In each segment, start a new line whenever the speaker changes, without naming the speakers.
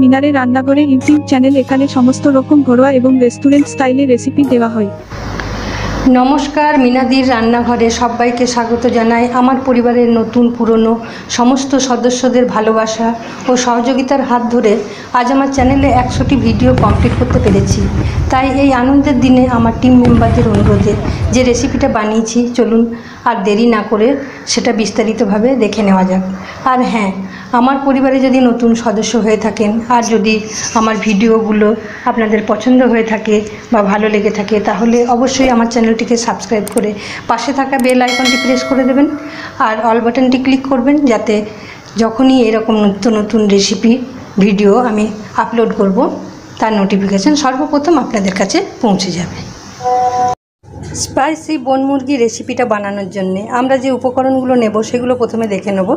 মিনারে রান্নাঘরে YouTube channel. এখানে সমস্ত রকম ঘরোয়া এবং রেস্টুরেন্ট স্টাইলে রেসিপি দেওয়া হয়।
নমস্কার, মিনাদির রান্নাঘরে সবাইকে স্বাগত জানাই। আমার পরিবারের নতুন পুরনো সমস্ত সদস্যদের ভালোবাসা ও সহযোগিতার হাত ধরে আজ আমার চ্যানেলে 100টি ভিডিও কমপ্লিট করতে পেরেছি। তাই এই আনন্দের দিনে আমার টিম মেম্বারদের অনুরোধে যে রেসিপিটা বানিয়েছি, চলুন আর দেরি না করে সেটা বিস্তারিতভাবে দেখে নেওয়া যাক। আর হ্যাঁ, আমার পরিবারে যদি নতুন সদস্য হয়ে থাকেন আর যদি আমার ভিডিওগুলো আপনাদের পছন্দ হয়ে থাকে বা ভালো লেগে থাকে, তাহলে অবশ্যই আমার চ্যানেলটিকে সাবস্ক্রাইব করে পাশে থাকা বেল আইকনটি প্রেস করে দেবেন আর অল বাটনটি ক্লিক করবেন, যাতে যখনই এরকম নিত্য নতুন রেসিপি ভিডিও আমি আপলোড করব তার নোটিফিকেশান সর্বপ্রথম আপনাদের কাছে পৌঁছে যাবে। স্পাইসি বন মুরগি রেসিপিটা বানানোর জন্য আমরা যে উপকরণগুলো নেব সেগুলো প্রথমে দেখে নেব।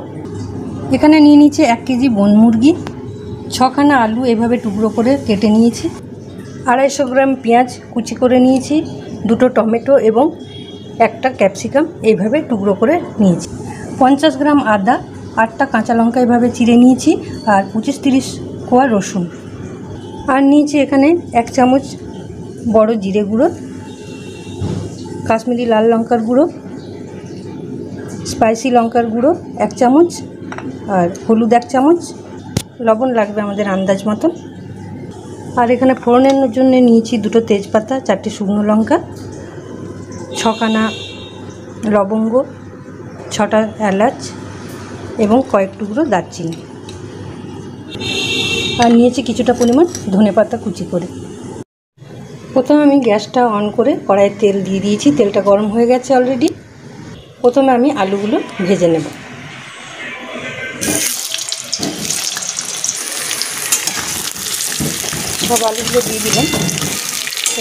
এখানে নিয়ে নিয়েছি 1 কেজি বন মুরগি, 6খানা আলু এভাবে টুকরো করে কেটে নিয়েছি, 250 গ্রাম পেঁয়াজ কুচি করে নিয়েছি, 2টো টমেটো এবং 1টা ক্যাপসিকাম এইভাবে টুকরো করে নিয়েছি, 50 গ্রাম আদা, 8টা কাঁচা লঙ্কা এভাবে চিড়ে নিয়েছি, আর 25-30 কোয়া রসুন, আর নিয়েছি এখানে 1 চামচ বড় জিরে গুঁড়ো, কাশ্মীরি লাল লঙ্কার গুঁড়ো, স্পাইসি লঙ্কার গুঁড়ো 1 চামচ, আর হলুদ 1 চামচ, লবণ লাগবে আমাদের আন্দাজ মতন। আর এখানে ফোড়নের জন্য নিয়েছি 2টো তেজপাতা, 4টে শুকনো লঙ্কা, 6খানা লবঙ্গ, 6টা এলাচ এবং কয়েক টুকরো দারচিনি, আর নিয়েছি কিছুটা পরিমাণ ধনেপাতা কুচি করে। প্রথমে আমি গ্যাসটা অন করে কড়াইয়ে তেল দিয়ে দিয়েছি, তেলটা গরম হয়ে গেছে অলরেডি। প্রথমে আমি আলুগুলো ভেজে নেব। সব আলুগুলো দিয়ে দিলাম।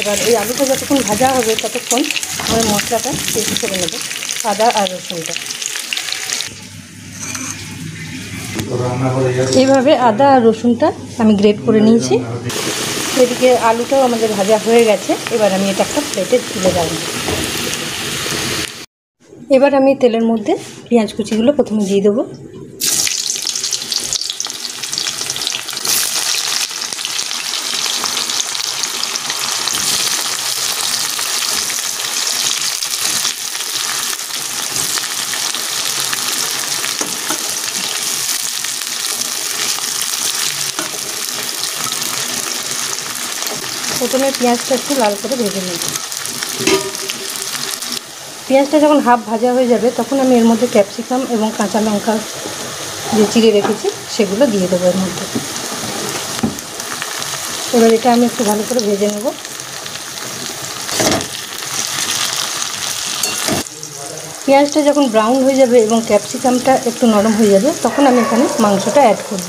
এবার এই আলুটা যতক্ষণ ভাজা হবে ততক্ষণ আমি মশলাটা পেস্ট করে নেব, আদা আর রসুনটা। এইভাবে আদা আর রসুনটা আমি গ্রেট করে নিয়েছি। এদিকে আলুটাও আমাদের ভাজা হয়ে গেছে। এবার আমি এটা একটা প্লেটে তুলে রাখব। এবার আমি তেলের মধ্যে পেঁয়াজ কুচিগুলো প্রথমে দিয়ে দেবো। প্রথমে পেঁয়াজটা একটু লাল করে ভেজে নেব। পেঁয়াজটা যখন হাফ ভাজা হয়ে যাবে তখন আমি এর মধ্যে ক্যাপসিকাম এবং কাঁচা লঙ্কা যে চিড়ে রেখেছি সেগুলো দিয়ে দেবো এর মধ্যে। এবার এটা আমি একটু ভালো করে ভেজে নেব। পেঁয়াজটা যখন ব্রাউন হয়ে যাবে এবং ক্যাপসিকামটা একটু নরম হয়ে যাবে তখন আমি এখানে মাংসটা অ্যাড করব।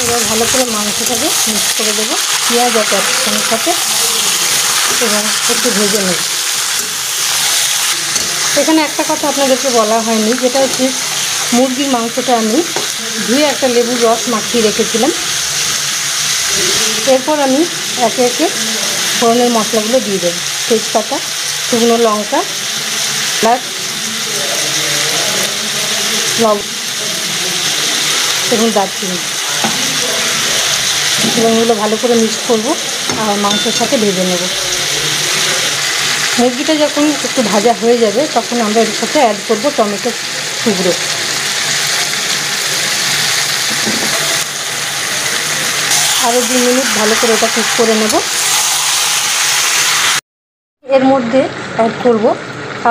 এবার ভালো করে মাংসটাকে মিক্স করে দেবো পেঁয়াজ আর ক্যাপসিকামের সাথে এবং একটু ভেজে নেব। এখানে একটা কথা আপনাদেরকে বলা হয়নি, যেটা হচ্ছে মুরগির মাংসটা আমি ধুয়ে একটা লেবুর রস মাখিয়ে রেখেছিলাম। এরপর আমি একে একে ফোড়নের মশলাগুলো দিয়ে দেবো। তেজপাতা, শুকনো লঙ্কা, এলাচ, লবঙ্গ এবং দারচিনি, এবং এগুলো ভালো করে মিক্স করবো আর মাংসের সাথে ভেজে নেব। মুরগিটা যখন একটু ভাজা হয়ে যাবে তখন আমরা এর সাথে অ্যাড করবো টমেটো টুকরো। আরও 2 মিনিট ভালো করে এটা কুক করে নেব। এর মধ্যে অ্যাড করব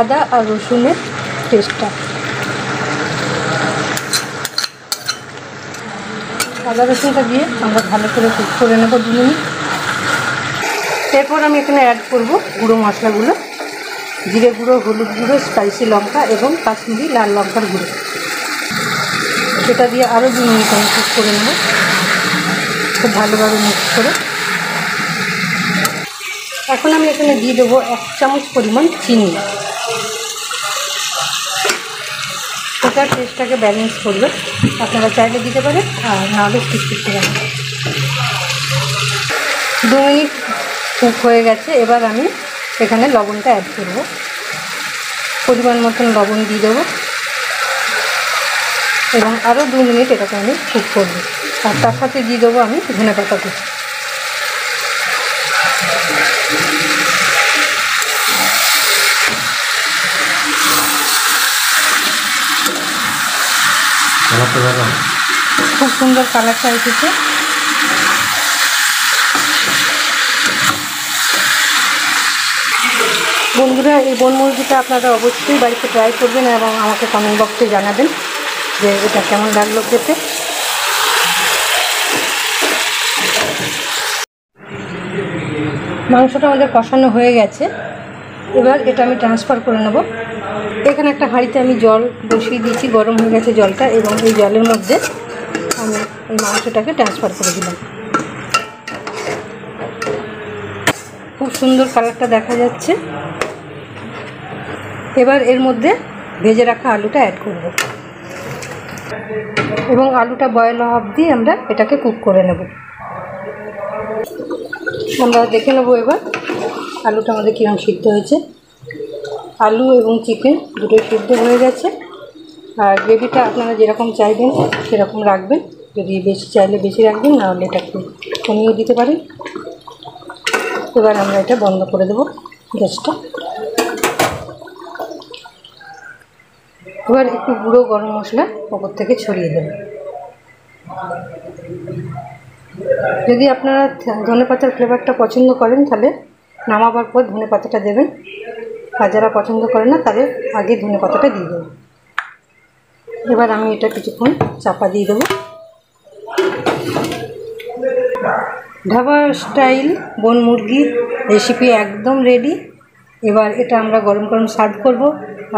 আদা আর রসুনের পেস্টটা। আদা রসুনটা দিয়ে আমরা ভালো করে কুক করে নেব 2 মিনিট। এরপর আমি এখানে অ্যাড করব গুঁড়ো মশলাগুলো, জিরে গুঁড়ো, হলুদ গুঁড়ো, স্পাইসি লঙ্কা এবং কাশ্মীরি লাল লঙ্কার গুঁড়ো। সেটা দিয়ে আরও 2 মিনিট আমি কুক করে নেব খুব ভালোভাবে মিক্স করে। এখন আমি এখানে দিয়ে দেবো 1 চামচ পরিমাণ চিনি। এটা টেস্টটাকে ব্যালেন্স করবে, আপনারা চাইলে দিতে পারেন আর নাহলে স্কিপ করতে পারেন। 2 মিনিট কুক হয়ে গেছে। এবার আমি এখানে লবণটা অ্যাড করব। পরিমাণ মতন লবণ দিয়ে দেবো এবং আরও 2 মিনিট এটাকে আমি কুক করব। আর তার সাথে দিয়ে দেবো আমি ধনেপাতা কুচি। খুব সুন্দর কালারটা এসেছে। বন্ধুরা, এই বনমুরগিটা আপনারা অবশ্যই বাড়িতে ট্রাই করবেন এবং আমাকে কমেন্ট বক্সে জানাবেন যে এটা কেমন লাগলো খেতে। মাংসটা আমাদের কষানো হয়ে গেছে, এবার এটা আমি ট্রান্সফার করে নেব। এখানে একটা হাঁড়িতে আমি জল বসিয়ে দিয়েছি, গরম হয়ে গেছে জলটা, এবং এই জলের মধ্যে আমি এই মাংসটাকে ট্রান্সফার করে দিলাম। খুব সুন্দর কালারটা দেখা যাচ্ছে। এবার এর মধ্যে ভেজে রাখা আলুটা অ্যাড করব এবং আলুটা বয়েল হওয়া অবধি আমরা এটাকে কুক করে নেব। আমরা দেখে নেব এবার আলুটা আমাদের কীরকম সিদ্ধ হয়েছে। আলু এবং চিকেন দুটোই সিদ্ধ হয়ে গেছে। আর গ্রেভিটা আপনারা যেরকম চাইবেন সেরকম রাখবেন, যদি বেশি চাইলে বেশি রাখবেন, নাহলে এটা একটু কমিয়েও দিতে পারেন। এবার আমরা এটা বন্ধ করে দেবো গ্যাসটা। এবার একটু গুঁড়ো গরম মশলা ওপর থেকে ছড়িয়ে দেব। যদি আপনারা ধনেপাতার ফ্লেভারটা পছন্দ করেন তাহলে নামাবার পর ধনেপাতাটা দেবেন, আর যারা পছন্দ করে না তাদের আগে ধনেপাতাটা দিয়ে দেবেন। এবার আমি এটা কিছুক্ষণ চাপা দিয়ে দেবো। ধাবা স্টাইল বন মুরগি রেসিপি একদম রেডি। এবার এটা আমরা গরম গরম সার্ভ করব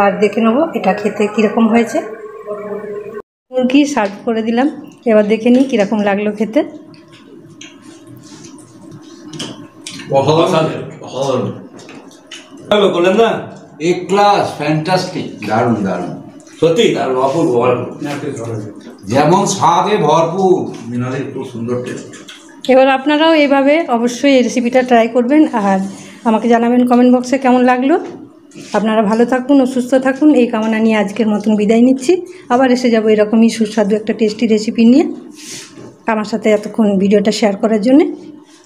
আর দেখে নেব এটা খেতে কীরকম হয়েছে। মুরগি সার্ভ করে দিলাম, এবার দেখে নিই কীরকম লাগলো খেতে।
বললেন না
এক ক্লাস, ফ্যান্টাস্টিক, দারুণ দারুণ,
সত্যি দারুণ, অপূর্ব।
যেমন স্বাদে ভরপুর, মিনাদের খুব সুন্দর টেস্ট।
এবার আপনারাও এইভাবে অবশ্যই এই রেসিপিটা ট্রাই করবেন আর আমাকে জানাবেন কমেন্ট বক্সে কেমন লাগলো। আপনারা ভালো থাকুন ও সুস্থ থাকুন, এই কামনা নিয়ে আজকের মতন বিদায় নিচ্ছি। আবার এসে যাবো এরকমই সুস্বাদু একটা টেস্টি রেসিপি নিয়ে। আমার সাথে এতক্ষণ ভিডিওটা শেয়ার করার জন্যে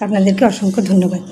আপনাদেরকে অসংখ্য ধন্যবাদ।